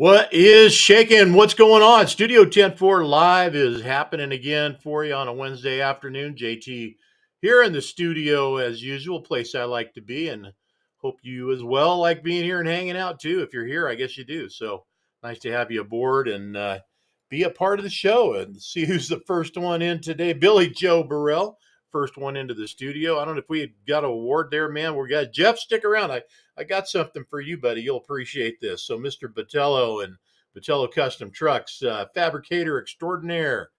What is shaking? What's going on? Studio 104 Live is happening again for you on a Wednesday afternoon. JT here in the studio as usual, place I like to be, and hope you as well like being here and hanging out too. If you're here, I guess you do. So nice to have you aboard and be a part of the show and see who's the first one in today. Billy Joe Burrell, first one into the studio. I don't know if we got an award there, man. We got Jeff. Stick around. I got something for you, buddy. You'll appreciate this. So, Mr. Botello and Botello Custom Trucks, fabricator extraordinaire,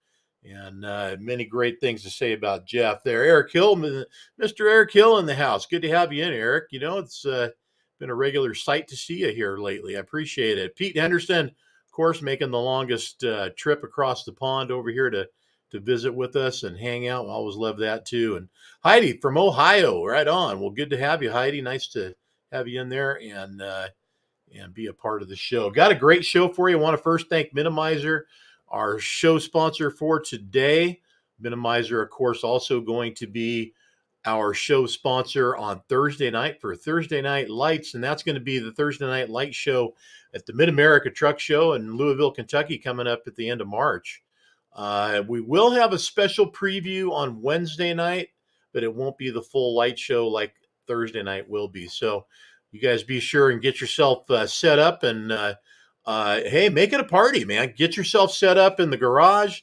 and many great things to say about Jeff there. Eric Hill, Mr. Eric Hill in the house. Good to have you in, Eric. You know, it's been a regular sight to see you here lately. I appreciate it. Pete Henderson, of course, making the longest trip across the pond over here to visit with us and hang out. I always love that too. And Heidi from Ohio, right on. Well, good to have you, Heidi. Nice to have you in there and be a part of the show. Got a great show for you. I want to first thank Minimizer, our show sponsor for today. Minimizer, of course, also going to be our show sponsor on Thursday night for Thursday Night Lights, and that's going to be the Thursday Night Light Show at the Mid-America Truck Show in Louisville, Kentucky, coming up at the end of March. We will have a special preview on Wednesday night, but it won't be the full light show like Thursday night will be. So you guys be sure and get yourself set up and hey, make it a party, man. Get yourself set up in the garage,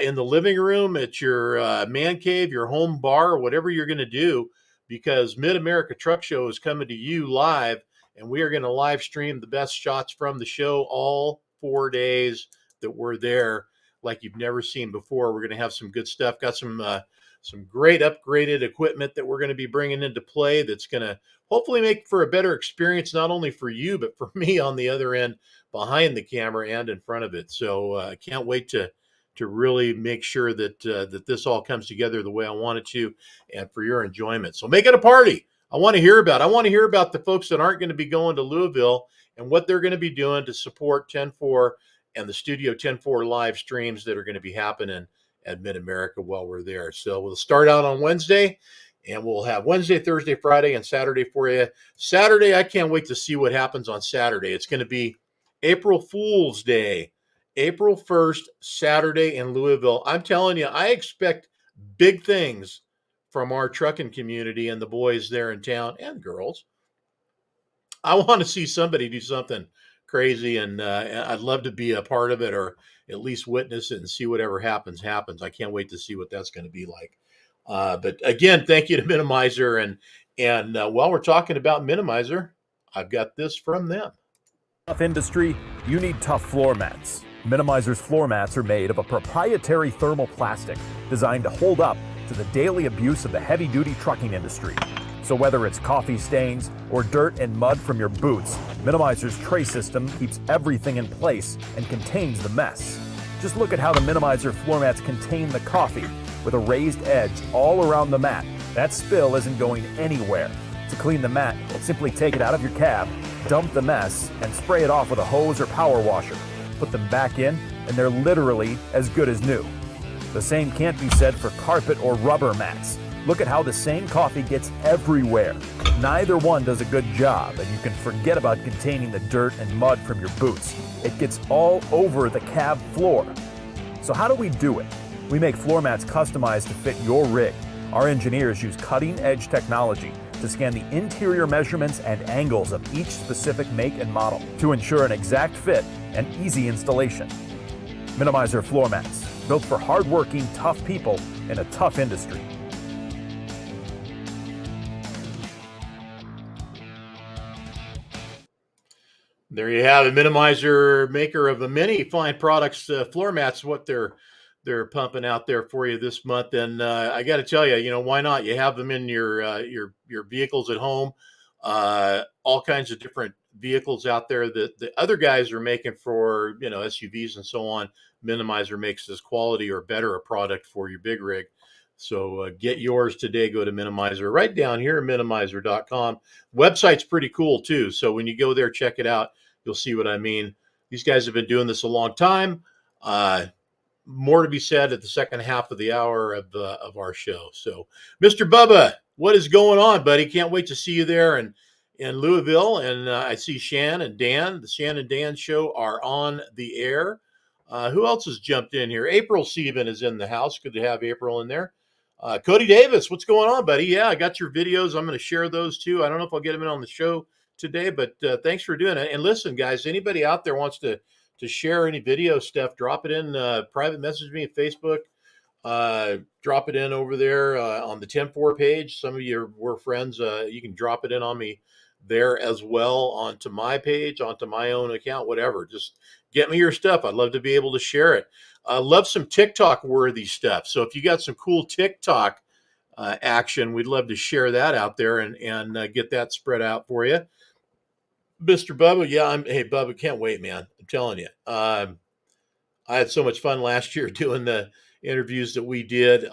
in the living room, at your man cave, your home bar, whatever you're going to do, because Mid-America Truck Show is coming to you live, and we are going to live stream the best shots from the show all 4 days that we're there like you've never seen before. We're going to have some good stuff. Got some great upgraded equipment that we're going to be bringing into play that's going to hopefully make for a better experience, not only for you, but for me on the other end, behind the camera and in front of it. So I can't wait to really make sure that that this all comes together the way I want it to, and for your enjoyment. So make it a party. I want to hear about the folks that aren't going to be going to Louisville and what they're going to be doing to support 10-4 and the Studio 10-4 live streams that are going to be happening at Mid-America while we're there. So we'll start out on Wednesday, and we'll have Wednesday, Thursday, Friday, and Saturday for you. Saturday, I can't wait to see what happens on Saturday. It's going to be April Fool's Day, April 1st, Saturday in Louisville. I'm telling you, I expect big things from our trucking community and the boys there in town and girls. I want to see somebody do something crazy, and I'd love to be a part of it, or at least witness it and see whatever happens. I can't wait to see what that's going to be like. But again, thank you to Minimizer, and while we're talking about Minimizer, I've got this from them. Tough industry, you need tough floor mats. Minimizer's floor mats are made of a proprietary thermal plastic designed to hold up to the daily abuse of the heavy-duty trucking industry. So whether it's coffee stains or dirt and mud from your boots, Minimizer's tray system keeps everything in place and contains the mess. Just look at how the Minimizer floor mats contain the coffee with a raised edge all around the mat. That spill isn't going anywhere. To clean the mat, simply take it out of your cab, dump the mess, and spray it off with a hose or power washer. Put them back in, and they're literally as good as new. The same can't be said for carpet or rubber mats. Look at how the same coffee gets everywhere. Neither one does a good job, and you can forget about containing the dirt and mud from your boots. It gets all over the cab floor. So how do we do it? We make floor mats customized to fit your rig. Our engineers use cutting-edge technology to scan the interior measurements and angles of each specific make and model to ensure an exact fit and easy installation. Minimizer floor mats, built for hardworking, tough people in a tough industry. There you have it. Minimizer, maker of many fine products, floor mats, what they're pumping out there for you this month. And I got to tell you, why not? You have them in your vehicles at home, all kinds of different vehicles out there that the other guys are making for, SUVs and so on. Minimizer makes this quality or better a product for your big rig. So get yours today. Go to Minimizer right down here, minimizer.com. Website's pretty cool too. So when you go there, check it out. You'll see what I mean. These guys have been doing this a long time. More to be said at the second half of the hour of our show. So, Mr. Bubba, what is going on, buddy? Can't wait to see you there and in Louisville, and I see Shan and Dan. The Shan and Dan show are on the air. Who else has jumped in here? April Sieben is in the house. Good to have April in there. Cody Davis, what's going on, buddy? Yeah, I got your videos. I'm going to share those too. I don't know if I'll get them in on the show today, but thanks for doing it. And listen, guys, anybody out there wants to share any video stuff, drop it in, private message me at Facebook. Drop it in over there on the 10-4 page. Some of you were friends. You can drop it in on me there as well, onto my page, onto my own account, whatever. Just get me your stuff. I'd love to be able to share it. Love some TikTok worthy stuff. So if you got some cool TikTok action, we'd love to share that out there and get that spread out for you. Mr. Bubba, yeah, hey Bubba, can't wait, man. I'm telling you. I had so much fun last year doing the interviews that we did.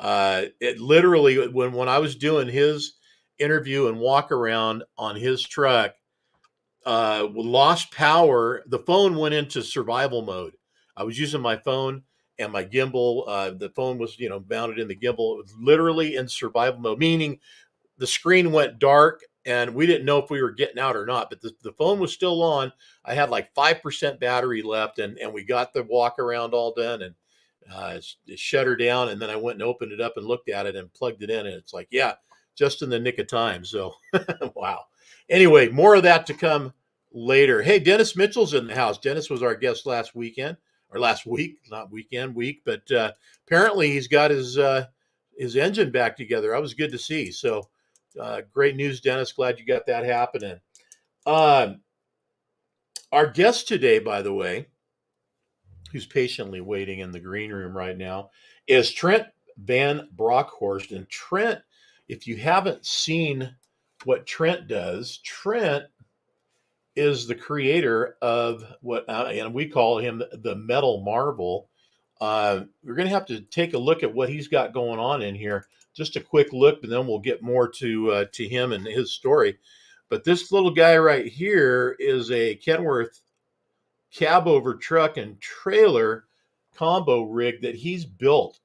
It literally, when I was doing his interview and walk around on his truck, lost power. The phone went into survival mode. I was using my phone and my gimbal. The phone was, mounted in the gimbal. It was literally in survival mode, meaning the screen went dark and we didn't know if we were getting out or not, but the phone was still on. I had like 5% battery left, and we got the walk around all done, and it shut her down. And then I went and opened it up and looked at it and plugged it in, and it's like, yeah, just in the nick of time. So, wow. Anyway, more of that to come later. Hey, Dennis Mitchell's in the house. Dennis was our guest last week, not week, but apparently he's got his engine back together. That was good to see. So, great news, Dennis. Glad you got that happening. Our guest today, by the way, who's patiently waiting in the green room right now, is Trent Van Bronkhorst. And Trent, if you haven't seen what Trent does, Trent is the creator of what, and we call him the Metal Marvel. We're going to have to take a look at what he's got going on in here. Just a quick look, and then we'll get more to him and his story. But this little guy right here is a Kenworth cab over truck and trailer combo rig that he's built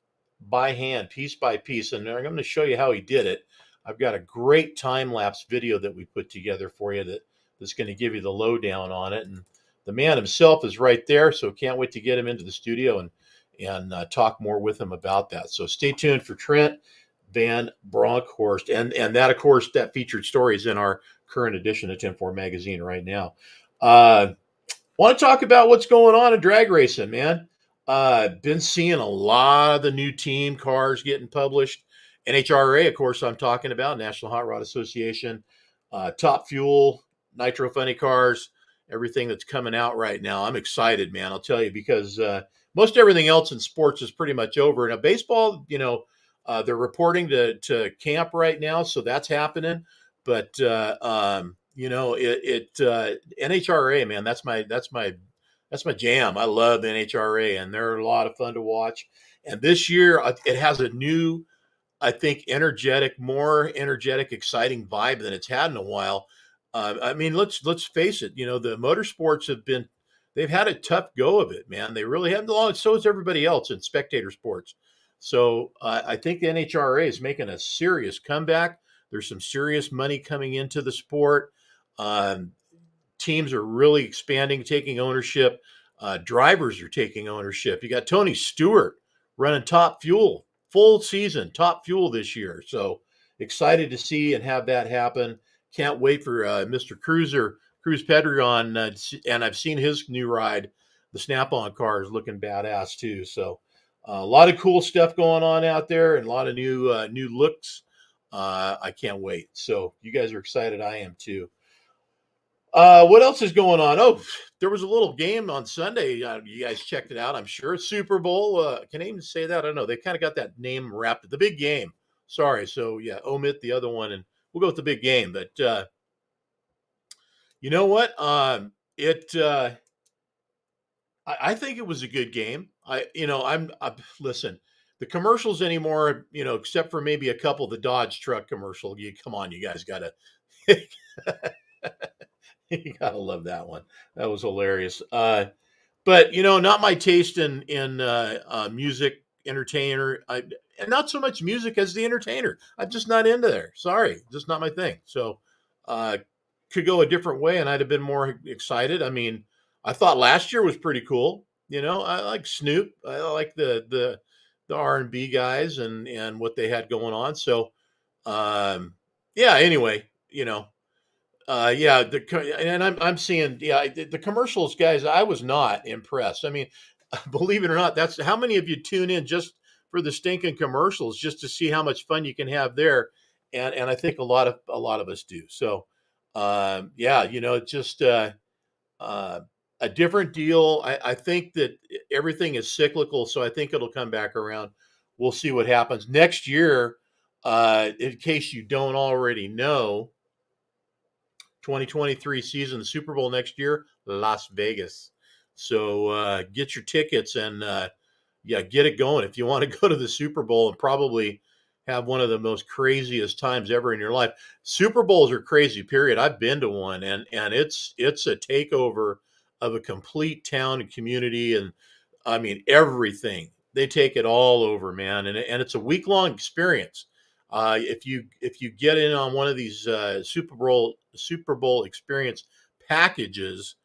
by hand, piece by piece. And I'm going to show you how he did it. I've got a great time-lapse video that we put together for you that's going to give you the lowdown on it. And the man himself is right there, so can't wait to get him into the studio and talk more with him about that. So stay tuned for Trent Van Bronkhorst. And that, of course, that featured story is in our current edition of 10-4 magazine right now. Want to talk about what's going on in drag racing, man. Been seeing a lot of the new team cars getting published. NHRA, of course, I'm talking about, National Hot Rod Association, Top Fuel, Nitro Funny Cars, everything that's coming out right now. I'm excited, man. I'll tell you, because most everything else in sports is pretty much over. Now, baseball, they're reporting to camp right now, so that's happening. But NHRA, man, that's my jam. I love the NHRA, and they're a lot of fun to watch. And this year, it has a new, I think, more energetic, exciting vibe than it's had in a while. I mean, let's face it. The motorsports they've had a tough go of it, man. They really have. So is everybody else in spectator sports. So I think the NHRA is making a serious comeback. There's some serious money coming into the sport. Teams are really expanding, taking ownership. Drivers are taking ownership. You got Tony Stewart running Top Fuel, full season Top Fuel this year. So excited to see and have that happen. Can't wait for Mr. Cruz Pedregon, and I've seen his new ride. The Snap-on car is looking badass too. So a lot of cool stuff going on out there, and a lot of new looks. I can't wait. So you guys are excited. I am too. What else is going on? Oh, there was a little game on Sunday. You guys checked it out, I'm sure. Super Bowl. Can I even say that? I don't know. They kind of got that name wrapped. The big game. Sorry. So yeah, omit the other one, and we'll go with the big game. But you know what? I think it was a good game. Listen. The commercials anymore, except for maybe a couple of the Dodge truck commercial. Come on, you guys gotta. You gotta love that one. That was hilarious. But not my taste in music, entertainer. And not so much music as the entertainer. I'm just not into there. Sorry, just not my thing. So could go a different way, and I'd have been more excited. I mean, I thought last year was pretty cool. I like Snoop. I like the R&B guys and what they had going on. So, yeah. Anyway, yeah. And I'm seeing, yeah, the commercials, guys. I was not impressed. I mean, believe it or not, that's how many of you tune in just for the stinking commercials, just to see how much fun you can have there. And I think a lot of us do. So, yeah, it's just uh, a different deal. I think that everything is cyclical, so I think it'll come back around. We'll see what happens next year. In case you don't already know, 2023 season, the Super Bowl next year, Las Vegas. So get your tickets and yeah, get it going. If you want to go to the Super Bowl and probably have one of the most craziest times ever in your life. Super Bowls are crazy, period. I've been to one, and it's a takeover of a complete town and community, and I mean everything. They take it all over, man, and it's a week-long experience. If you get in on one of these Super Bowl experience packages,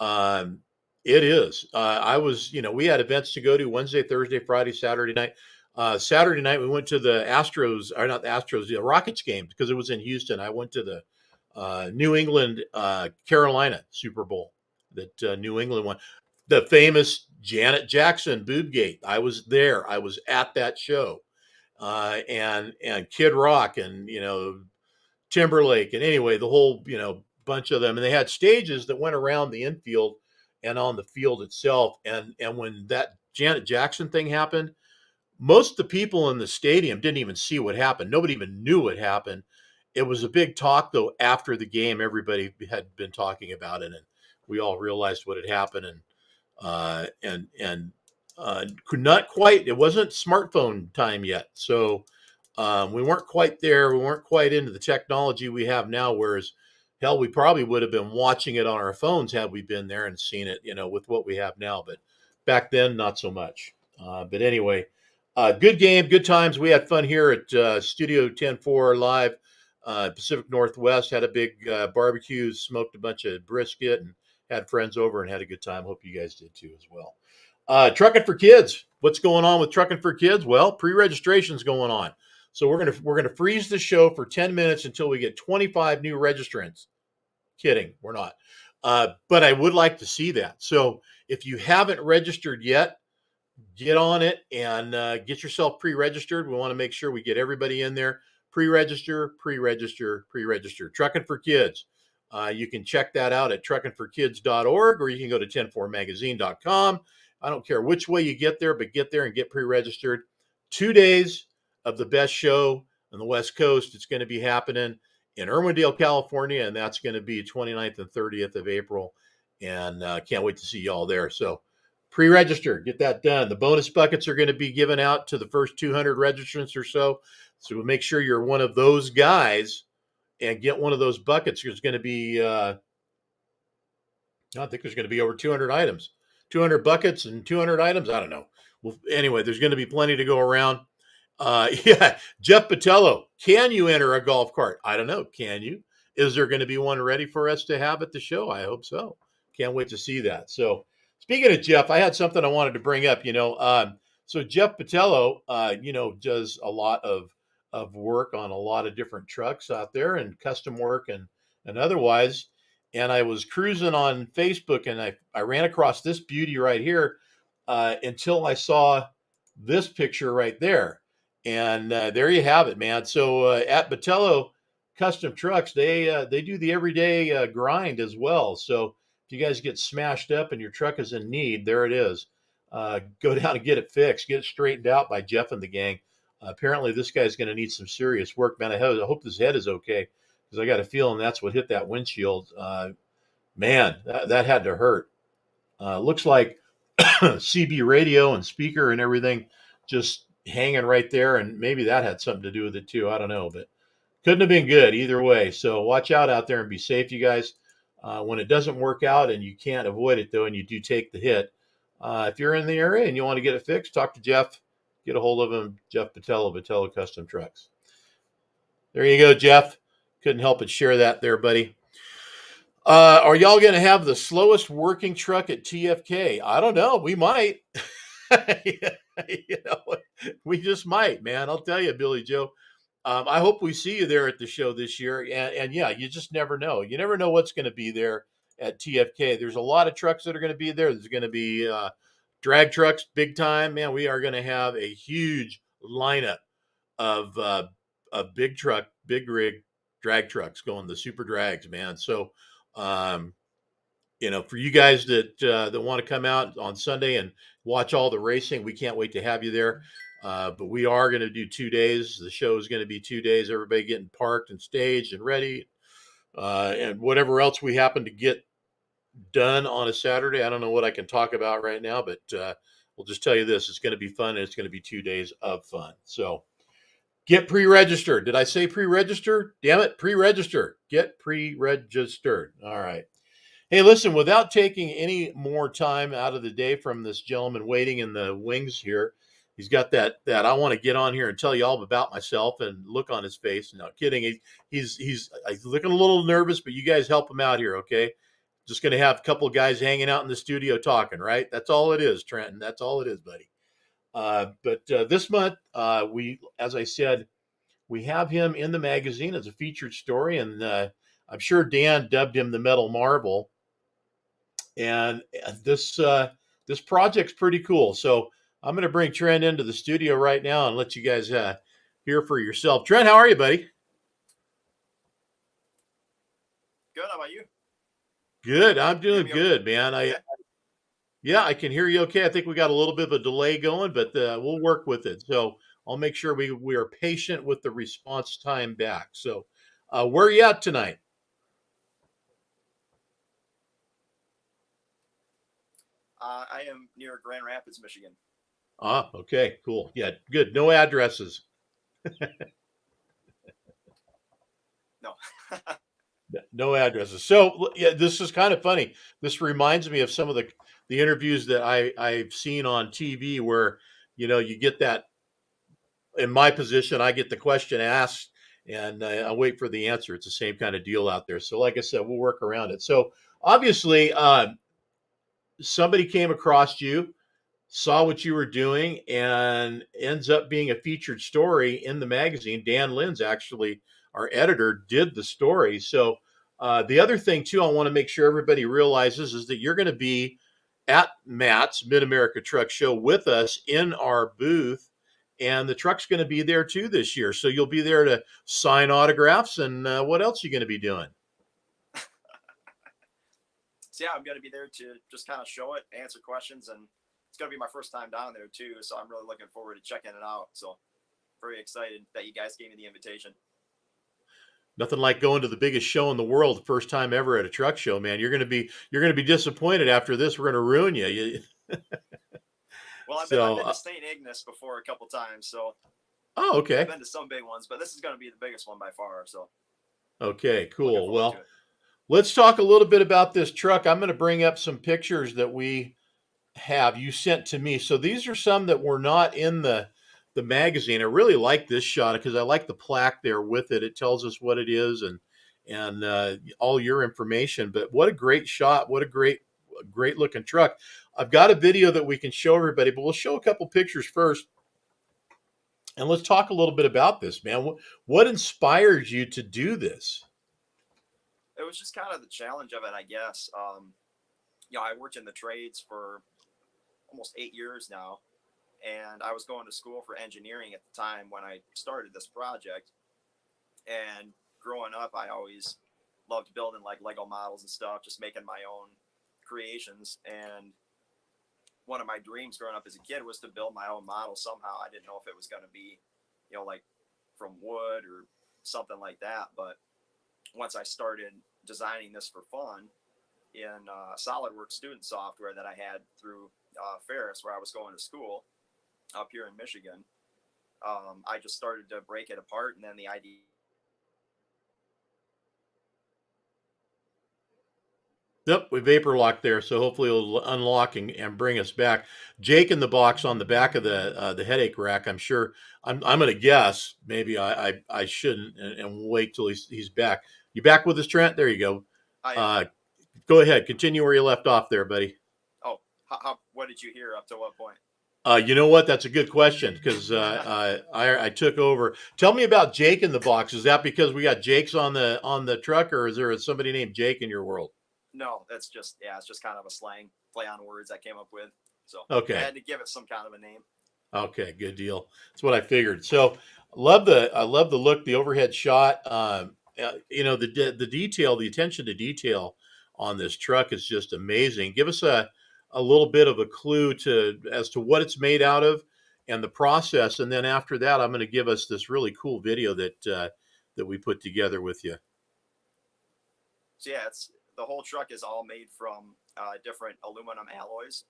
um, it is. I was, we had events to go to Wednesday, Thursday, Friday, Saturday night. Saturday night, we went to the Astros, or not the Astros, the Rockets game because it was in Houston. I went to the New England, Carolina Super Bowl that New England won. The famous Janet Jackson boob gate. I was there. I was at that show. And Kid Rock and Timberlake, and anyway, the whole bunch of them, and they had stages that went around the infield and on the field itself. And when that Janet Jackson thing happened, most of the people in the stadium didn't even see what happened. Nobody even knew what happened. It was a big talk though after the game. Everybody had been talking about it, and we all realized what had happened. And could not quite. It wasn't smartphone time yet, so we weren't quite there. We weren't quite into the technology we have now. Whereas, hell, we probably would have been watching it on our phones had we been there and seen it, with what we have now. But back then, not so much. But anyway, good game, good times. We had fun here at Studio 10-4 Live. Pacific Northwest had a big barbecue, smoked a bunch of brisket, and had friends over and had a good time. Hope you guys did too as well. Trucking for Kids. What's going on with Trucking for Kids? Well, pre-registration's going on. So we're gonna freeze the show for 10 minutes until we get 25 new registrants. Kidding, we're not. But I would like to see that. So if you haven't registered yet, get on it and get yourself pre-registered. We want to make sure we get everybody in there. Pre-register, pre-register, pre-register. Trucking for Kids. You can check that out at truckingforkids.org, or you can go to 104magazine.com. I don't care which way you get there, but get there and get pre-registered. 2 days of the best show on the West Coast. It's going to be happening in Irwindale, California, and that's going to be 29th and 30th of April. And can't wait to see y'all there. So pre-register, get that done. The bonus buckets are going to be given out to the first 200 registrants or so. So make sure you're one of those guys and get one of those buckets. There's going to be, I think there's going to be over 200 items, 200 buckets and 200 items. I don't know. Well, anyway, there's going to be plenty to go around. Yeah, Jeff Patello, can you enter a golf cart? I don't know. Can you? Is there going to be one ready for us to have at the show? I hope so. Can't wait to see that. So, speaking of Jeff, I had something I wanted to bring up. So Jeff Patello, does a lot of work on a lot of different trucks out there and custom work and otherwise. And I was cruising on Facebook and I ran across this beauty right here until I saw this picture right there. And there you have it, man. So at Patello Custom Trucks, they do the everyday grind as well. So if you guys get smashed up and your truck is in need, there it is. Go down and get it fixed, get it straightened out by Jeff and the gang. Apparently, this guy's going to need some serious work, man. I hope his head is okay because I got a feeling that's what hit that windshield. Man, that had to hurt. Looks like CB radio and speaker and everything just hanging right there, and maybe that had something to do with it too. I don't know, but couldn't have been good either way. So watch out there and be safe, you guys. When it doesn't work out and you can't avoid it though, and you do take the hit, if you're in the area and you want to get it fixed, talk to Jeff. Get a hold of him, Jeff Patello, Patello Custom Trucks. There you go, Jeff. Couldn't help but share that there, buddy. Are y'all going to have the slowest working truck at TFK? I don't know. We might. you know, we just might, man. I'll tell you, Billy Joe. I hope we see you there at the show this year. And yeah, you just never know. You never know what's going to be there at TFK. There's a lot of trucks that are going to be there. There's going to be drag trucks, big time. Man, we are going to have a huge lineup of big truck, big rig drag trucks going, the super drags, man. So, um, for you guys that want to come out on Sunday and watch all the racing, we can't wait to have you there. But we are going to do 2 days. The show is going to be 2 days. Everybody getting parked and staged and ready, and whatever else we happen to get done on a Saturday. I don't know what I can talk about right now, but we'll just tell you this: it's going to be fun, and it's going to be 2 days of fun. So get pre-registered. Did I say pre-register? Damn it, pre-register. Get pre-registered. All right. Hey, listen, without taking any more time out of the day from this gentleman waiting in the wings here, he's got that I want to get on here and tell you all about myself and look on his face. No kidding. He's looking a little nervous, but you guys help him out here, okay? Just going to have a couple of guys hanging out in the studio talking, right? That's all it is, Trenton. That's all it is, buddy. But this month, as I said, we have him in the magazine as a featured story, and I'm sure Dan dubbed him the Metal Marvel. And this project's pretty cool. So I'm going to bring Trent into the studio right now and let you guys hear for yourself. Trent, how are you, buddy? Good. How about you? Good. I'm doing good, man. I can hear you okay. I think we got a little bit of a delay going, but we'll work with it. So I'll make sure we are patient with the response time back. So where are you at tonight? I am near Grand Rapids, Michigan. Okay, cool. Yeah, good. No addresses. No. No addresses. So yeah, this is kind of funny. This reminds me of some of the interviews that I've seen on TV where you get that. In my position, I get the question asked and I wait for the answer. It's the same kind of deal out there. So like I said, we'll work around it. So obviously, somebody came across you, saw what you were doing, and ends up being a featured story in the magazine. Dan Lynn's actually our editor, did the story. So the other thing too, I want to make sure everybody realizes is that you're going to be at Matt's Mid America Truck Show with us in our booth, and the truck's going to be there too this year. So you'll be there to sign autographs, and what else are you going to be doing? So yeah, I'm going to be there to just kind of show it, answer questions, and it's going to be my first time down there too. So I'm really looking forward to checking it out. So very excited that you guys gave me the invitation. Nothing like going to the biggest show in the world the first time ever at a truck show, man. You're going to be disappointed after this. We're going to ruin you. Well, I've been to St. Ignace before a couple times, so. Oh, okay. I've been to some big ones, but this is going to be the biggest one by far. So. Okay, cool. Well, let's talk a little bit about this truck. I'm going to bring up some pictures that you sent to me. So these are some that were not in the magazine. I really like this shot because I like the plaque there with it. It tells us what it is and all your information. But what a great shot! What a great looking truck. I've got a video that we can show everybody, but we'll show a couple pictures first. And let's talk a little bit about this, man. What inspired you to do this? It was just kind of the challenge of it, I guess. I worked in the trades for almost 8 years now. And I was going to school for engineering at the time when I started this project. And growing up, I always loved building like Lego models and stuff, just making my own creations. And one of my dreams growing up as a kid was to build my own model somehow. I didn't know if it was going to be, like from wood or something like that. But once I started designing this for fun in SolidWorks student software that I had through Ferris, where I was going to school, up here in Michigan, I just started to break it apart, and then the idea. Yep, we vapor locked there, so hopefully it'll unlock and bring us back. Jake in the box on the back of the headache rack. I'm sure. I'm going to guess. Maybe I shouldn't and wait till he's back. You back with us, Trent? There you go. I Uh, Go ahead, continue where you left off there, buddy. oh, what did you hear up to what point? You know what? That's a good question because I took over. Tell me about Jake in the box. Is that because we got Jake's on the truck, or is there somebody named Jake in your world? No, that's just it's just kind of a slang play on words I came up with. So I Okay. had to give it some kind of a name. Okay, good deal. That's what I figured. So, I love the look, the overhead shot. The detail, the attention to detail on this truck is just amazing. Give us a little bit of a clue to as to what it's made out of and the process, and then after that, I'm going to give us this really cool video that we put together with you. So yeah, it's the whole truck is all made from different aluminum alloys.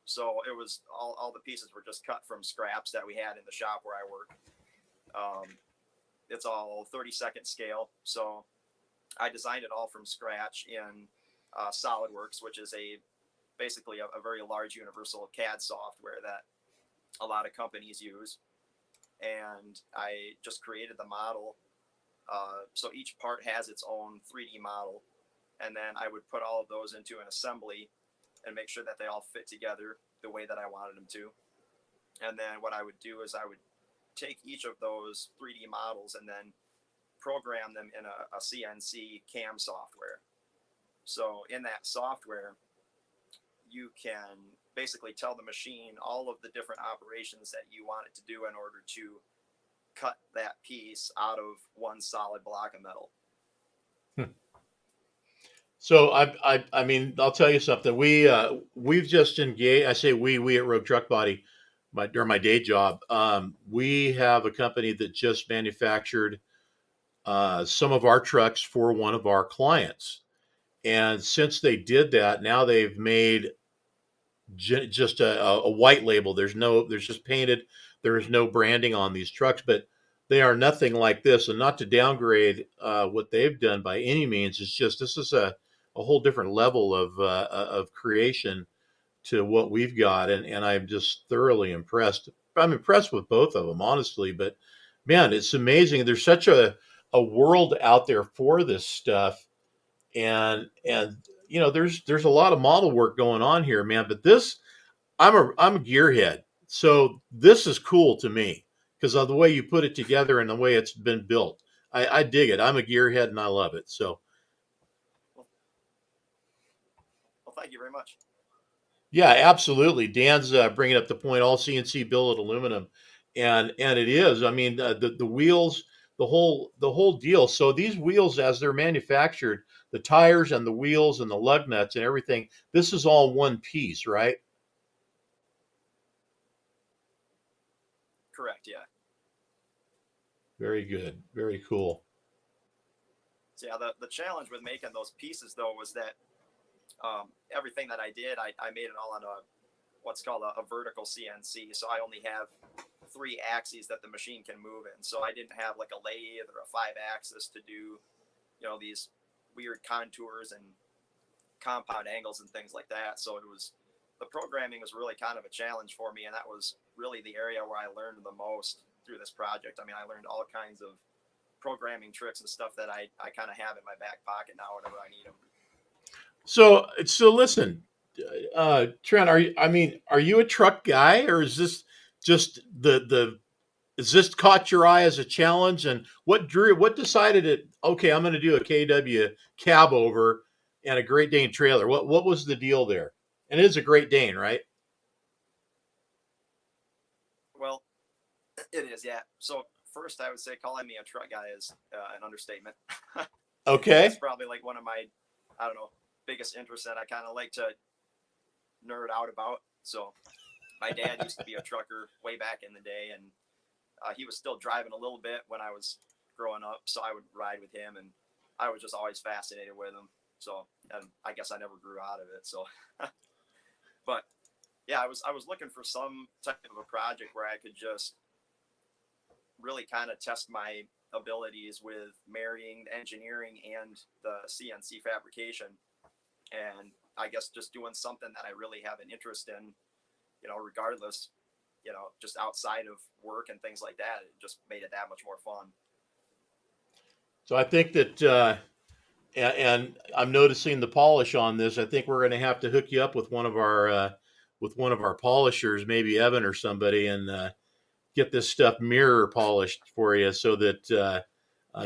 So it was all the pieces were just cut from scraps that we had in the shop where I work. It's all 32nd scale. So I designed it all from scratch in SolidWorks, which is basically a very large universal CAD software that a lot of companies use. And I just created the model. So each part has its own 3D model. And then I would put all of those into an assembly and make sure that they all fit together the way that I wanted them to. And then what I would do is I would take each of those 3D models and then program them in a CNC CAM software. So in that software, you can basically tell the machine all of the different operations that you want it to do in order to cut that piece out of one solid block of metal. So I mean, I'll tell you something. We've just engaged. I say we at Rogue Truck Body, during my day job. We have a company that just manufactured some of our trucks for one of our clients, and since they did that, now they've made just a white label. There's just painted. There is no branding on these trucks, but they are nothing like this. And not to downgrade what they've done by any means. It's just this is a whole different level of creation to what we've got, and I'm just thoroughly impressed. I'm impressed with both of them, honestly. But man, it's amazing. There's such a world out there for this stuff, and there's a lot of model work going on here, man. But this, I'm a gearhead, so this is cool to me because of the way you put it together and the way it's been built. I dig it. I'm a gearhead and I love it. So Well, thank you very much. yeah, absolutely. Dan's bringing up the point. All CNC billet aluminum, and it is. I mean, the wheels, the whole deal. So these wheels, as they're manufactured, the tires and the wheels and the lug nuts and everything, this is all one piece, right? Correct. Yeah. Very good. Very cool. So yeah, the challenge with making those pieces though was that everything that I did, I made it all on what's called a vertical CNC. So I only have 3 axes that the machine can move in. So I didn't have like a lathe or a 5-axis to do, these weird contours and compound angles and things like that. So the programming was really kind of a challenge for me. And that was really the area where I learned the most through this project. I mean, I learned all kinds of programming tricks and stuff that I kind of have in my back pocket now whenever I need them. So listen, Trent, are you a truck guy, or is this just the is this caught your eye as a challenge? And what decided it? Okay, I'm going to do a KW cab over and a Great Dane trailer. What was the deal there? And it is a Great Dane, right? Well, it is, yeah. So first, I would say calling me a truck guy is an understatement. Okay. That's probably like one of my, I don't know, biggest interests that I kind of like to nerd out about. So my dad used to be a trucker way back in the day, and he was still driving a little bit when I was growing up. So I would ride with him, and I was just always fascinated with him. So, and I guess I never grew out of it. So, but yeah, I was looking for some type of a project where I could just really kind of test my abilities with marrying engineering and the CNC fabrication. And I guess just doing something that I really have an interest in, regardless, just outside of work and things like that, it just made it that much more fun. So I think that and I'm noticing the polish on this. I think we're going to have to hook you up with one of our polishers, maybe Evan or somebody, and get this stuff mirror polished for you so that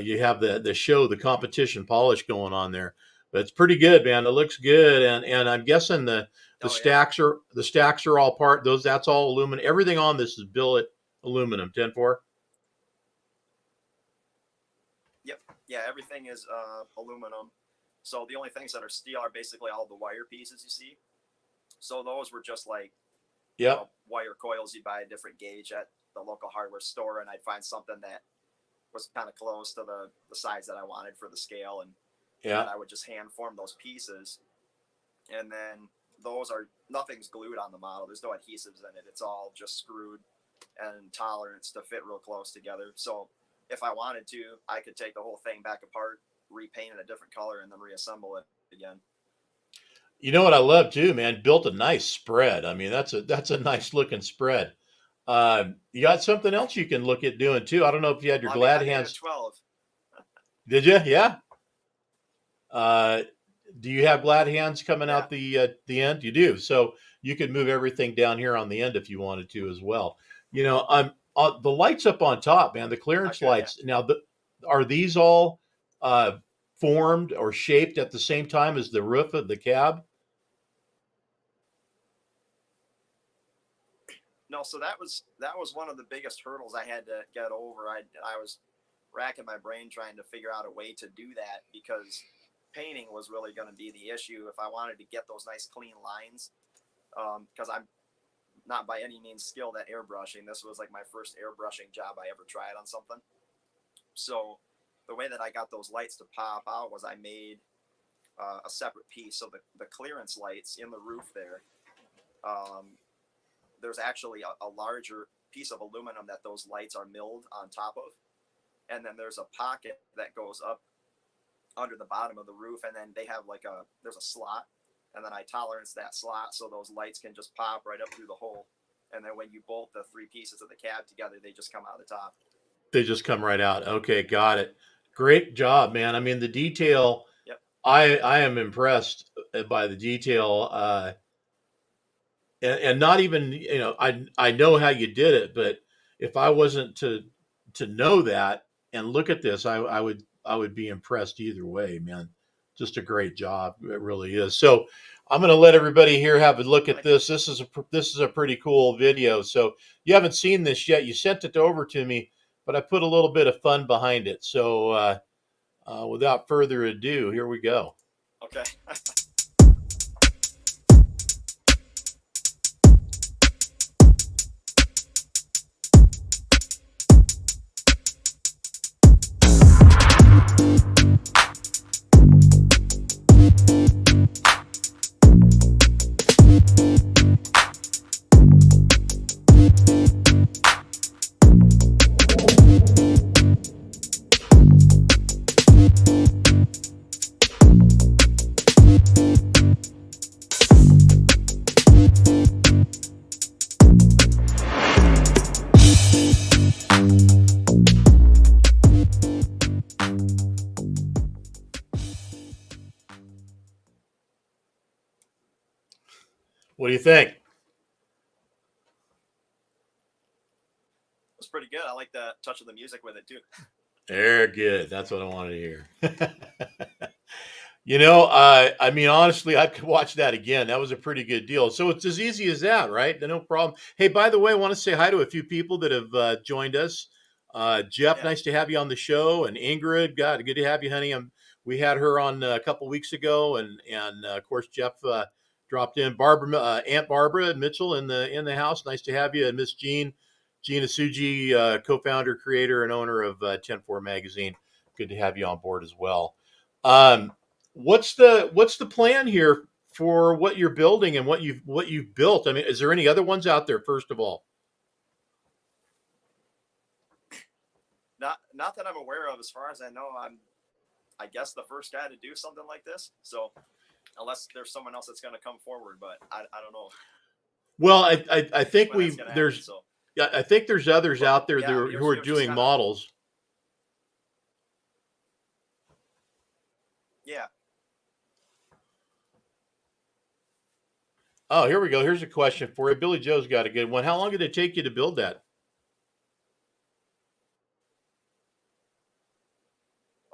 you have the competition polish going on there. But it's pretty good, man. It looks good, and I'm guessing Oh yeah. the stacks are all that's all aluminum. Everything on this is billet aluminum 10-4. Yep. Yeah, everything is aluminum. So the only things that are steel are basically all the wire pieces you see. So those were just like Yep. wire coils you'd buy a different gauge at the local hardware store, and I'd find something that was kind of close to the size that I wanted for the scale, and Yeah. I would just hand form those pieces. And then those are, nothing's glued on the model. There's no adhesives in it. It's all just screwed and tolerance to fit real close together. So if I wanted to, I could take the whole thing back apart, repaint it a different color, and then reassemble it again. You know what I love too, man? Built a nice spread. I mean, that's a nice looking spread. You got something else you can look at doing too. I don't know if you had your Well, glad I made hands. a 12. Did you? Yeah. Uh, do you have glad hands coming Yeah. out the end? You do. So you could move everything down here on the end if you wanted to as well. You know, I'm the lights up on top, man. The clearance Okay, yeah. lights. Now, are these all formed or shaped at the same time as the roof of the cab? No, so that was one of the biggest hurdles I had to get over. I was racking my brain trying to figure out a way to do that, because painting was really going to be the issue if I wanted to get those nice clean lines. Because I'm not by any means skilled at airbrushing. This was like my first airbrushing job I ever tried on something. So the way that I got those lights to pop out was I made a separate piece. So the clearance lights in the roof there, there's actually a larger piece of aluminum that those lights are milled on top of. And then there's a pocket that goes up under the bottom of the roof. And then they have there's a slot. And then I tolerance that slot so those lights can just pop right up through the hole. And then when you bolt the three pieces of the cab together, they just come out of the top. They just come right out. Okay, got it. Great job, man. I mean, the detail. Yep. I am impressed by the detail. And not even, I know how you did it, but if I wasn't to know that and look at this, I would be impressed either way, man. Just a great job, it really is. So I'm going to let everybody here have a look at this. This is a pretty cool video. So you haven't seen this yet. You sent it over to me, but I put a little bit of fun behind it. So without further ado, here we go. Okay. What do you think? It's pretty good. I like the touch of the music with it too. Very good. That's what I wanted to hear. I mean, honestly, I could watch that again. That was a pretty good deal. So it's as easy as that, right? No problem. Hey, by the way, I want to say hi to a few people that have joined us. Jeff, Yeah. nice to have you on the show, and Ingrid, God, good to have you, honey. We had her on a couple weeks ago, and of course Jeff dropped in. Barbara, Aunt Barbara Mitchell in the house. Nice to have you, and Miss Gina Suji, co-founder, creator, and owner of 10-4 Magazine. Good to have you on board as well. What's the plan here for what you're building and what you've built? I mean, is there any other ones out there? First of all, not that I'm aware of. As far as I know, I guess the first guy to do something like this. So unless there's someone else that's going to come forward, but I don't know. Well, I think there's yeah, I think there's others out there who are doing models. Yeah. Oh, here we go. Here's a question for you. Billy Joe's got a good one. How long did it take you to build that?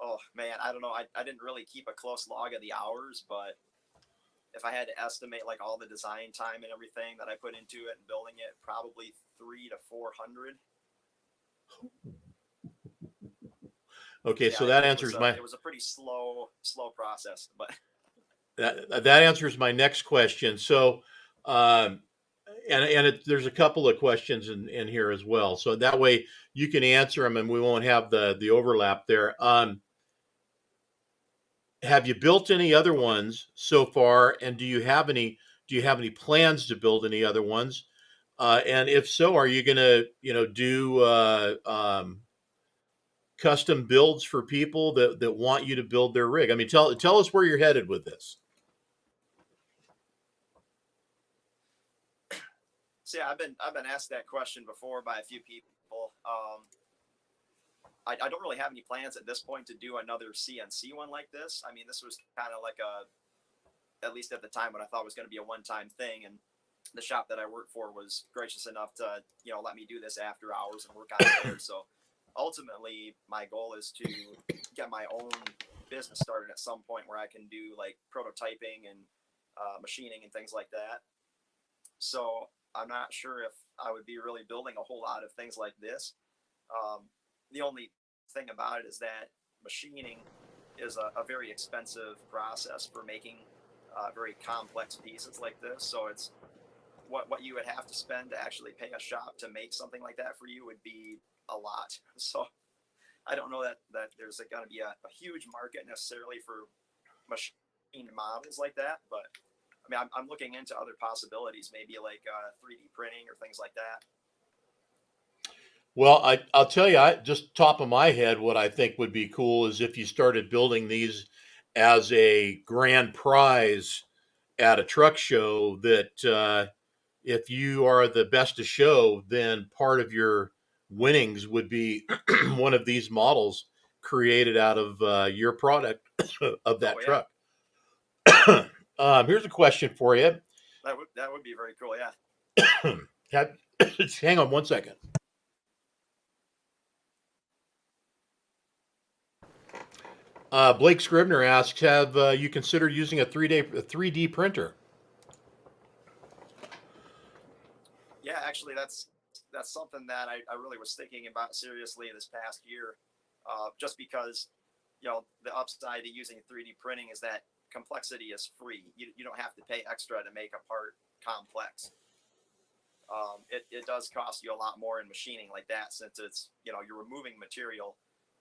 Oh man, I don't know. I didn't really keep a close log of the hours, but if I had to estimate like all the design time and everything that I put into it and building it, probably 300 to 400. Okay, Yeah, so that it answers my it was a pretty slow process, but that answers my next question. So, um, there's a couple of questions in here as well. So that way you can answer them, and we won't have the overlap there. Have you built any other okay. ones so far, and do you have any plans to build any other ones? And if so, are you gonna do custom builds for people that want you to build their rig? I mean, tell us where you're headed with this. So yeah, I've been asked that question before by a few people. I don't really have any plans at this point to do another CNC one like this. I mean, this was kind of like at least at the time, what I thought was going to be a one-time thing, and the shop that I worked for was gracious enough to let me do this after hours and work on it there. So ultimately, my goal is to get my own business started at some point where I can do like prototyping and machining and things like that. So I'm not sure if I would be really building a whole lot of things like this. Um, the only thing about it is that machining is a very expensive process for making very complex pieces like this. So it's what you would have to spend to actually pay a shop to make something like that for you would be a lot. So I don't know that there's going to be a huge market necessarily for machine models like that, but I mean, I'm looking into other possibilities, maybe like 3D printing or things like that. Well, I'll tell you, just top of my head, what I think would be cool is if you started building these as a grand prize at a truck show. That if you are the best to show, then part of your winnings would be one of these models created out of your product of Oh that yeah, truck. Here's a question for you. that would be very cool. Yeah. Have, hang on one second. Blake Scribner asks, have you considered using a 3D printer? Yeah, actually, that's something that I really was thinking about seriously this past year, just because the upside to using 3D printing is that complexity is free. You don't have to pay extra to make a part complex. It does cost you a lot more in machining like that, since it's you're removing material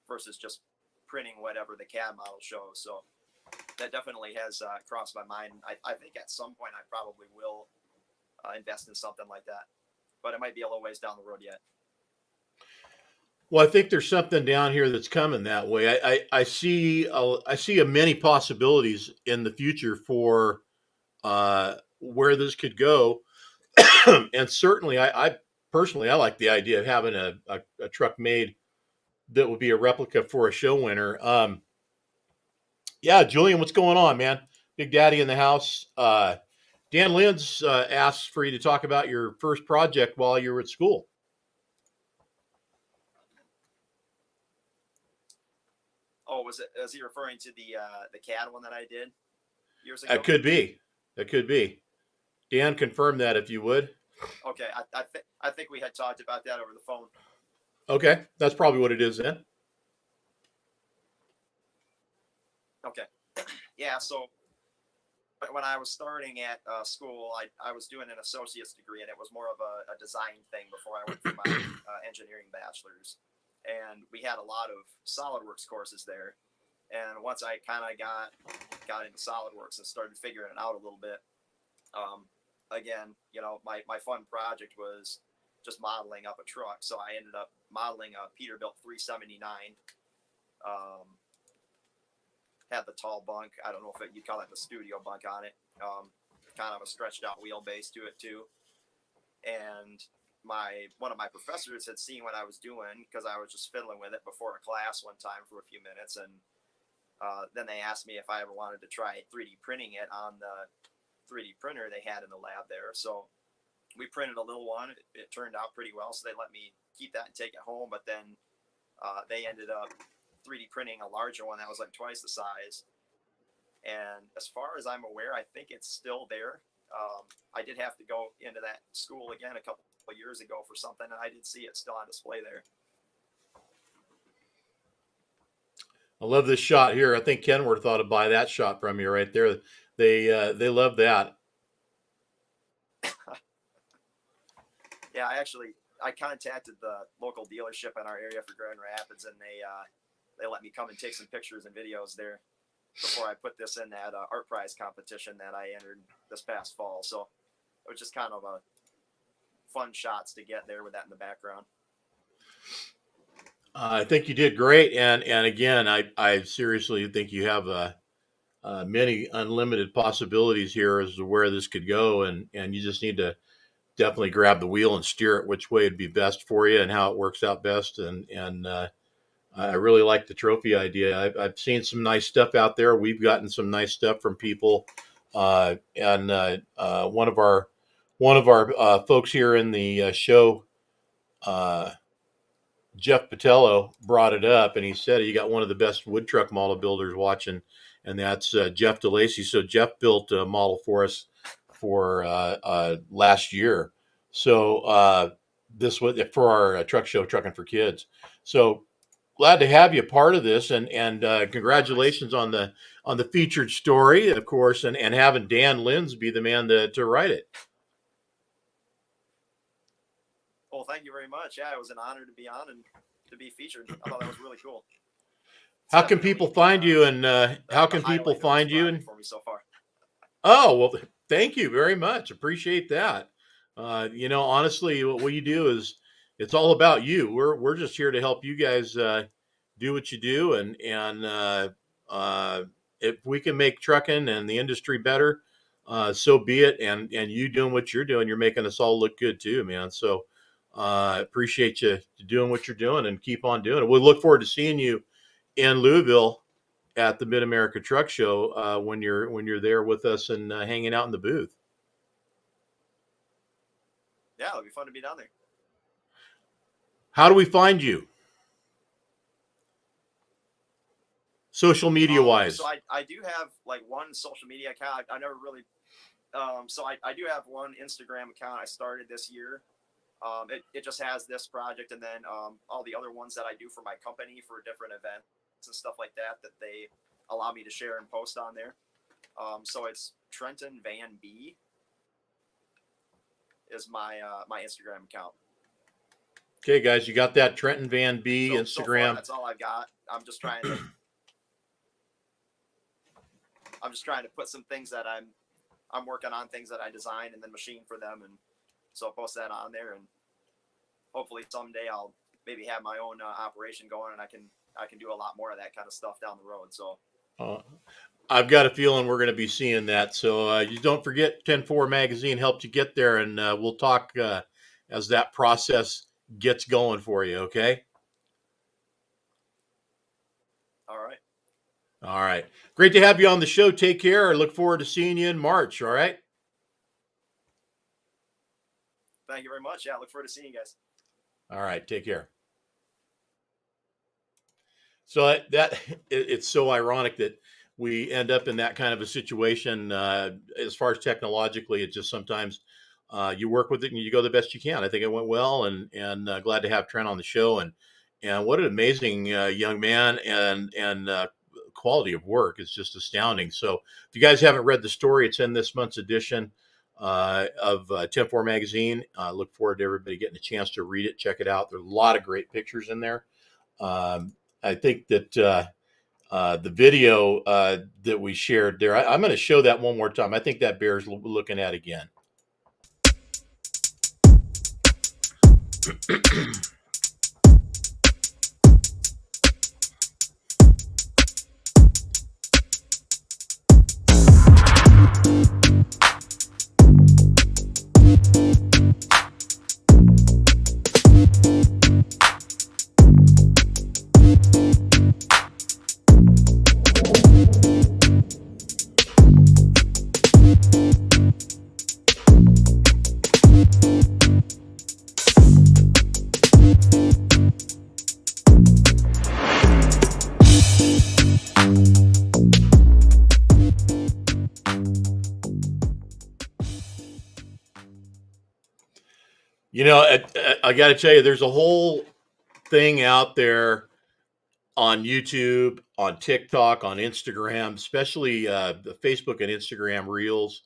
versus just printing whatever the CAD model shows. So that definitely has crossed my mind. I think at some point I probably will invest in something like that, but it might be a little ways down the road yet. Well, I think there's something down here that's coming that way. I see a many possibilities in the future for where this could go, and certainly, I personally I like the idea of having a truck made that would be a replica for a show winner. Yeah, Julian, what's going on, man? Big Daddy in the house. Dan Lynn's asked for you to talk about your first project while you were at school. Oh, is he referring to the CAD one that I did years It ago? could be. It could be. Dan, confirm that if you would. Okay, I think we had talked about that over the phone. Okay, that's probably what it is then. Okay, yeah. So when I was starting at school, I was doing an associate's degree, and it was more of a design thing before I went for my engineering bachelor's. And we had a lot of SolidWorks courses there. And once I kind of got into SolidWorks and started figuring it out a little bit, again, my fun project was just modeling up a truck. So I ended up modeling a Peterbilt 379. Had the tall bunk. I don't know if you'd call it the studio bunk on it. Kind of a stretched out wheelbase to it too. And one of my professors had seen what I was doing, because I was just fiddling with it before a class one time for a few minutes, and then they asked me if I ever wanted to try 3D printing it on the 3D printer they had in the lab there. So we printed a little one. It turned out pretty well, so they let me keep that and take it home. But then they ended up 3D printing a larger one that was like twice the size. And as far as I'm aware, I think it's still there. I did have to go into that school again a couple of years ago for something, and I did see it still on display there. I love this shot here. I think Kenworth ought to buy that shot from you right there. They love that. Yeah, I contacted the local dealership in our area for Grand Rapids, and they let me come and take some pictures and videos there before I put this in that art prize competition that I entered this past fall. So it was just kind of a fun shots to get there with that in the background. I think you did great, and again, I seriously think you have many unlimited possibilities here as to where this could go, and you just need to definitely grab the wheel and steer it which way would be best for you and how it works out best. And I really like the trophy idea. I've seen some nice stuff out there. We've gotten some nice stuff from people, and one of our folks here in the show, Jeff Patello, brought it up, and he said you got one of the best wood truck model builders watching, and that's Jeff DeLacy. So Jeff built a model for us for last year. So this was for our truck show, Trucking for Kids. So glad to have you part of this, and congratulations on the featured story, of course, and having Dan Linz be the man to write it. Well, thank you very much. Yeah, it was an honor to be on and to be featured. I thought that was really cool. How can people find you, and how can people find you? For me so far. Oh, well, thank you very much. Appreciate that. Honestly, what you do is it's all about you. We're just here to help you guys do what you do, and if we can make trucking and the industry better, so be it. And you doing what you're doing, you're making us all look good too, man. So appreciate you doing what you're doing, and keep on doing it. We look forward to seeing you in Louisville at the Mid America Truck Show when you're there with us and hanging out in the booth. Yeah, it'll be fun to be down there. How do we find you? Social media wise. So I do have like one social media account. I never really, so I do have one Instagram account I started this year. It just has this project, and then all the other ones that I do for my company for different events and stuff like that they allow me to share and post on there. So it's Trenton Van B is my Instagram account. Okay, guys, you got that? Trenton Van B Instagram. So far, that's all I've got. I'm just trying to put some things that I'm working on, things that I design and then machine for them, and so I'll post that on there, and hopefully someday I'll maybe have my own operation going, and I can do a lot more of that kind of stuff down the road. So I've got a feeling we're going to be seeing that. So you don't forget 10-4 Magazine helped you get there, and we'll talk as that process gets going for you. Okay. All right. Great to have you on the show. Take care. I look forward to seeing you in March. All right. Thank you very much. Yeah, I look forward to seeing you guys. All right. Take care. So it's so ironic that we end up in that kind of a situation. As far as technologically, it just sometimes you work with it and you go the best you can. I think it went well, and glad to have Trent on the show, and what an amazing young man, and quality of work is just astounding. So if you guys haven't read the story, it's in this month's edition of 10-4 Magazine. Look forward to everybody getting a chance to read it, check it out. There's a lot of great pictures in there. I think that the video that we shared there, I'm going to show that one more time. I think that bears looking at again. I got to tell you, there's a whole thing out there on YouTube, on TikTok, on Instagram, especially the Facebook and Instagram Reels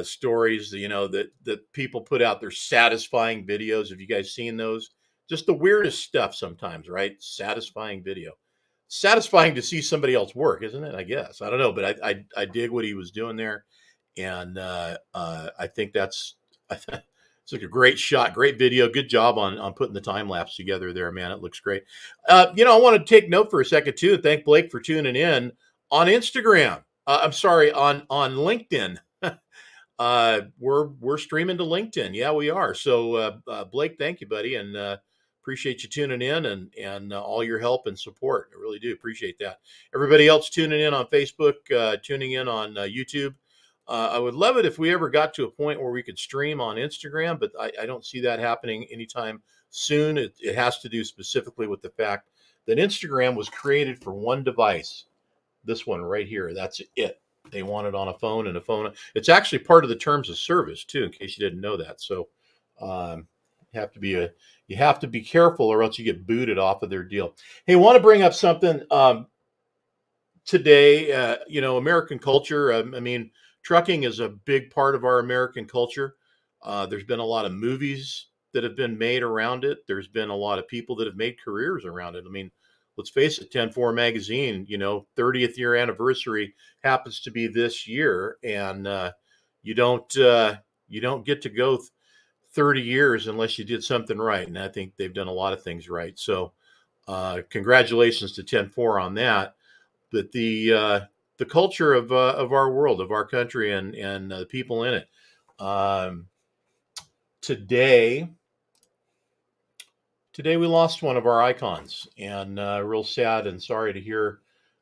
stories. That people put out their satisfying videos. Have you guys seen those? Just the weirdest stuff sometimes, right? Satisfying video. Satisfying to see somebody else work, isn't it? I guess I don't know, but I dig what he was doing there, and I think that's it's like a great shot, great video, good job on putting the time lapse together there, man. It looks great. I want to take note for a second too. Thank Blake for tuning in on Instagram. I'm sorry, on LinkedIn. We're streaming to LinkedIn. Yeah, we are. So Blake, thank you, buddy, and appreciate you tuning in and all your help and support. I really do appreciate that. Everybody else tuning in on Facebook, tuning in on YouTube. I would love it if we ever got to a point where we could stream on Instagram, but I don't see that happening anytime soon. It has to do specifically with the fact that Instagram was created for one device. This one right here. That's it. They want it on a phone and a phone. It's actually part of the terms of service too, in case you didn't know that. So um, you have to be careful, or else you get booted off of their deal. Hey, want to bring up something today? American culture. I mean, trucking is a big part of our American culture. There's been a lot of movies that have been made around it. There's been a lot of people that have made careers around it. I mean, let's face it, 10-4 magazine, 30th year anniversary happens to be this year, and you don't get to go 30 years unless you did something right. And I think they've done a lot of things right. So congratulations to 10-4 on that. But the culture of our world, of our country, and the people in it. Today we lost one of our icons, and real sad and sorry to hear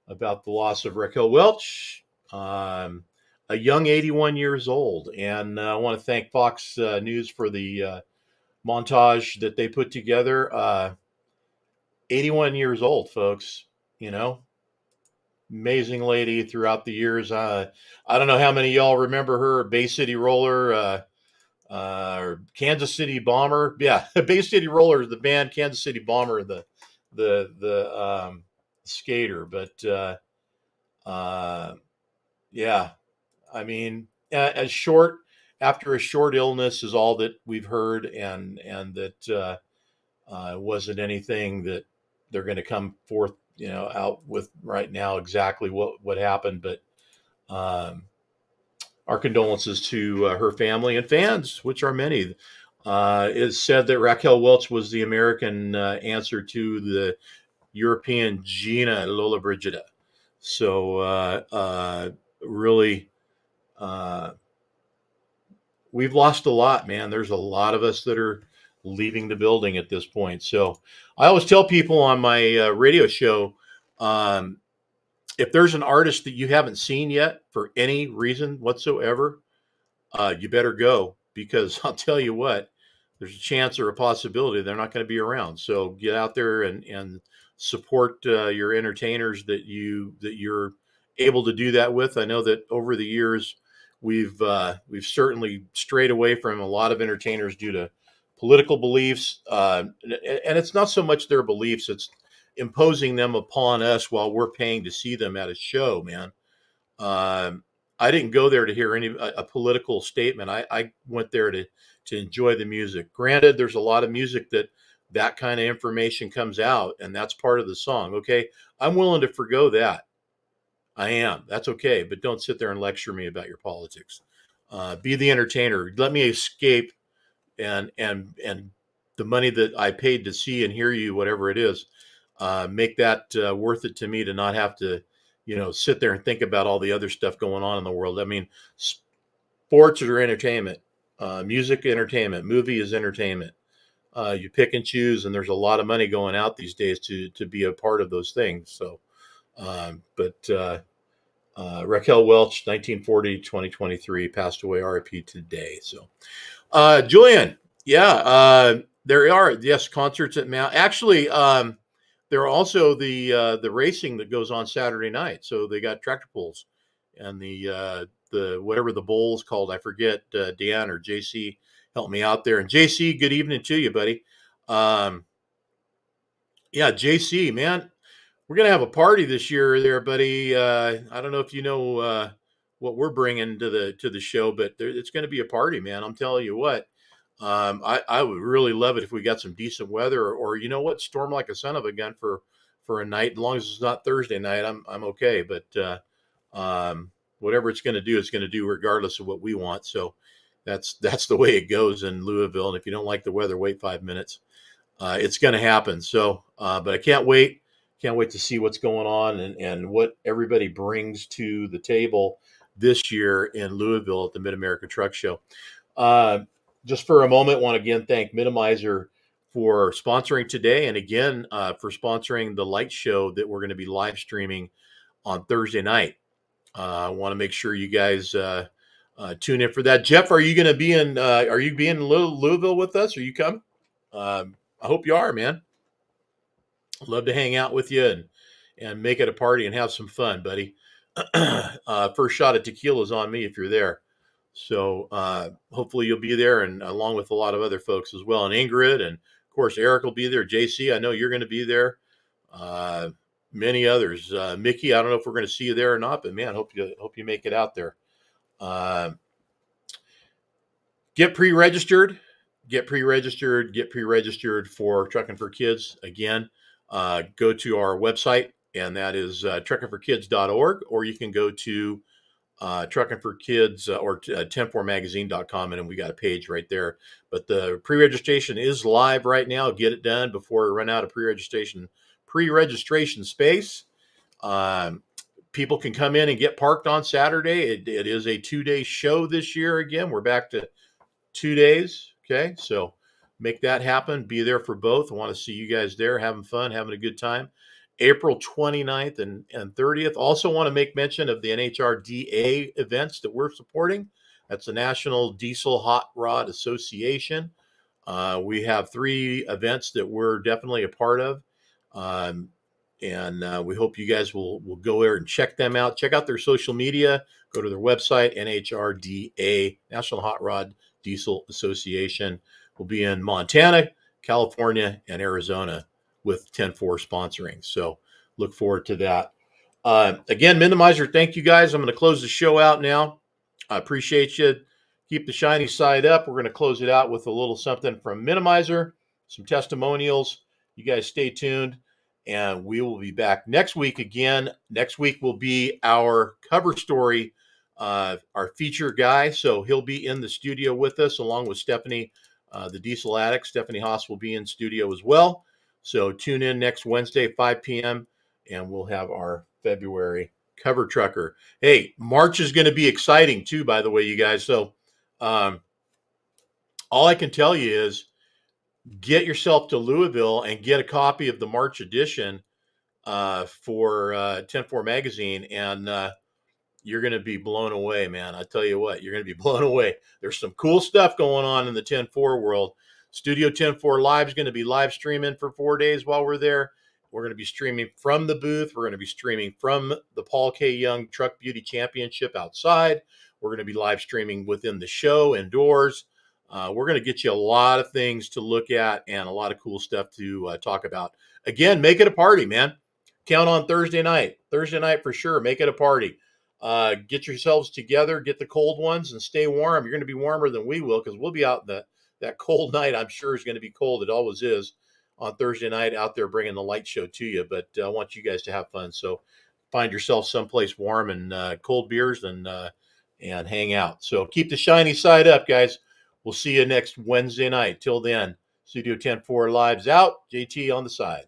about the loss of Raquel Welch, a young 81 years old. And I want to thank Fox News for the montage that they put together. 81 years old, folks. Amazing lady throughout the years. I don't know how many of y'all remember her, Bay City Roller. Or Kansas City Bomber. Yeah, Bay City Roller, the band, Kansas City Bomber, the skater. But yeah, I mean, after a short illness is all that we've heard, and that wasn't anything that they're going to come forth, out with right now exactly what happened, but. Our condolences to her family and fans, which are many. It's said that Raquel Welch was the American answer to the European Gina Lollobrigida. So really, we've lost a lot, man. There's a lot of us that are leaving the building at this point. So I always tell people on my radio show, if there's an artist that you haven't seen yet for any reason whatsoever, you better go, because I'll tell you what, there's a chance or a possibility they're not going to be around. So get out there and support your entertainers that you're able to do that with. I know that over the years we've certainly strayed away from a lot of entertainers due to political beliefs, and it's not so much their beliefs; it's imposing them upon us while we're paying to see them at a show, man. I didn't go there to hear a political statement. I went there to enjoy the music. Granted, there's a lot of music that kind of information comes out, and that's part of the song. Okay, I'm willing to forgo that. I am. That's okay, but don't sit there and lecture me about your politics. Be the entertainer. Let me escape, and the money that I paid to see and hear you, whatever it is, make that worth it to me, to not have to, sit there and think about all the other stuff going on in the world. I mean, sports are entertainment, music entertainment, movie is entertainment. You pick and choose, and there's a lot of money going out these days to be a part of those things. So, but Raquel Welch, 1940, 2023, passed away, RIP today. So, Julian, yeah, there are, yes, concerts at Mount. Actually, there are also the racing that goes on Saturday night. So they got tractor pulls and the whatever the bowl is called, I forget. Dan or JC help me out there. And JC, good evening to you, buddy. Yeah, JC, man, we're gonna have a party this year, there, buddy. I don't know if you know what we're bringing to the show, but it's going to be a party, man. I'm telling you what. I would really love it if we got some decent weather, or you know what, storm like a son of a gun for a night. As long as it's not Thursday night, I'm okay. But whatever it's going to do, it's going to do regardless of what we want. So that's the way it goes in Louisville. And if you don't like the weather, wait 5 minutes. It's going to happen. So, but I can't wait. Can't wait to see what's going on and what everybody brings to the table this year in Louisville at the Mid-America Truck Show. Just for a moment, want to again thank Minimizer for sponsoring today, and again for sponsoring the light show that we're going to be live streaming on Thursday night. I want to make sure you guys tune in for that. Jeff, are you going to be in? Are you being in Louisville with us? Are you coming? I hope you are, man. Love to hang out with you and make it a party and have some fun, buddy. First shot of tequila is on me if you're there. So hopefully you'll be there, and along with a lot of other folks as well. And Ingrid, and of course Eric will be there. JC, I know you're going to be there. Many others. Mickey, I don't know if we're going to see you there or not, but man, hope you make it out there. Get pre-registered. Get pre-registered for Trucking for Kids. Again, go to our website, and that is truckingforkids.org, or you can go to Trucking for Kids or 104magazine.com, and we got a page right there. But the pre-registration is live right now. Get it done before we run out of pre-registration space. People can come in and get parked on Saturday. It is a 2-day show this year. Again, we're back to 2 days. Okay, so make that happen. Be there for both. I want to see you guys there, having fun, having a good time. April 29th and 30th. Also want to make mention of the NHRDA events that we're supporting. That's the National Diesel Hot Rod Association. We have 3 events that we're definitely a part of. And we hope you guys will go there and check them out. Check out their social media. Go to their website, NHRDA, National Hot Rod Diesel Association. Will be in Montana, California, and Arizona with 10-4 sponsoring. So look forward to that. Again, Minimizer, thank you guys. I'm going to close the show out now. I appreciate you. Keep the shiny side up. We're going to close it out with a little something from Minimizer, some testimonials. You guys stay tuned, and we will be back next week again. Next week will be our cover story, our feature guy. So he'll be in the studio with us along with Stephanie, the Diesel Addict. Stephanie Haas will be in studio as well. So tune in next Wednesday, 5 p.m., and we'll have our February cover trucker. Hey, March is going to be exciting too, by the way, you guys. So all I can tell you is get yourself to Louisville and get a copy of the March edition for 10-4 magazine, and you're going to be blown away, man. I tell you what, you're going to be blown away. There's some cool stuff going on in the 10-4 world. Studio 10-4 Live is going to be live streaming for 4 days while we're there. We're going to be streaming from the booth. We're going to be streaming from the Paul K. Young Truck Beauty Championship outside. We're going to be live streaming within the show indoors. We're going to get you a lot of things to look at and a lot of cool stuff to talk about. Again, make it a party, man. Count on Thursday night. Thursday night for sure. Make it a party. Get yourselves together. Get the cold ones and stay warm. You're going to be warmer than we will because we'll be out that cold night. I'm sure is going to be cold. It always is on Thursday night out there bringing the light show to you. But I want you guys to have fun. So find yourself someplace warm and cold beers and hang out. So keep the shiny side up, guys. We'll see you next Wednesday night. Till then, Studio 10-4 Live's out. JT on the side.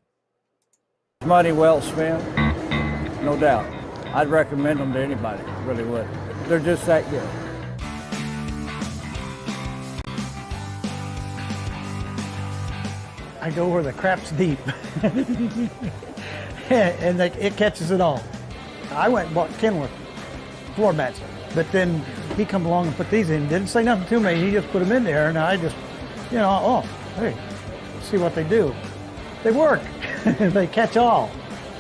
Muddy welts, man. No doubt. I'd recommend them to anybody. Really would. They're just that good. I go where the crap's deep. And it catches it all. I went and bought Kenworth floor mats, but then he come along and put these in. Didn't say nothing to me. He just put them in there, and I just, hey, see what they do. They work. They catch all.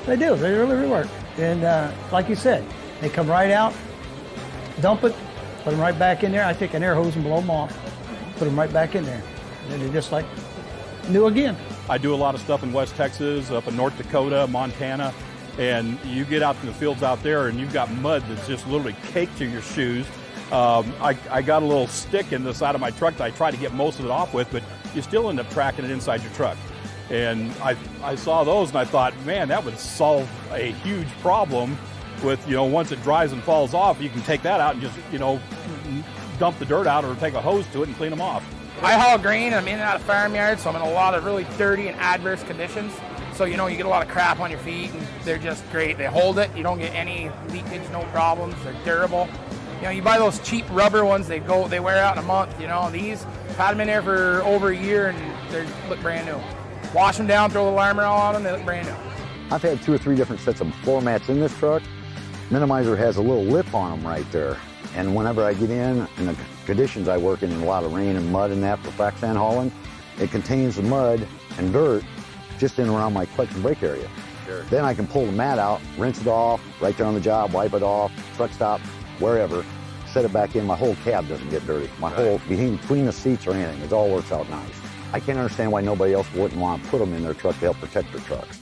They do. They really work. And like you said, they come right out, dump it, put them right back in there. I take an air hose and blow them off. put them right back in there. And they're just like new again. I do a lot of stuff in West Texas, up in North Dakota, Montana, and you get out in the fields out there and you've got mud that's just literally caked to your shoes. I got a little stick in the side of my truck that I try to get most of it off with, but you still end up tracking it inside your truck. And I saw those and I thought, man, that would solve a huge problem with, once it dries and falls off, you can take that out and just, dump the dirt out or take a hose to it and clean them off. I haul grain, I'm in and out of farmyards, so I'm in a lot of really dirty and adverse conditions. So, you get a lot of crap on your feet, and they're just great. They hold it, you don't get any leakage, no problems, they're durable. You buy those cheap rubber ones, they wear out in a month, These, I've had them in there for over a year, and they look brand new. Wash them down, throw a little armor on them, they look brand new. I've had 2 or 3 different sets of floor mats in this truck. Minimizer has a little lip on them right there. And whenever I get in the conditions I work in a lot of rain and mud and that for frac sand hauling, it contains the mud and dirt just in around my clutch and brake area. Sure. Then I can pull the mat out, rinse it off, right there on the job, wipe it off, truck stop, wherever, set it back in. My whole cab doesn't get dirty. My whole, between the seats or anything, it all works out nice. I can't understand why nobody else wouldn't want to put them in their truck to help protect their trucks.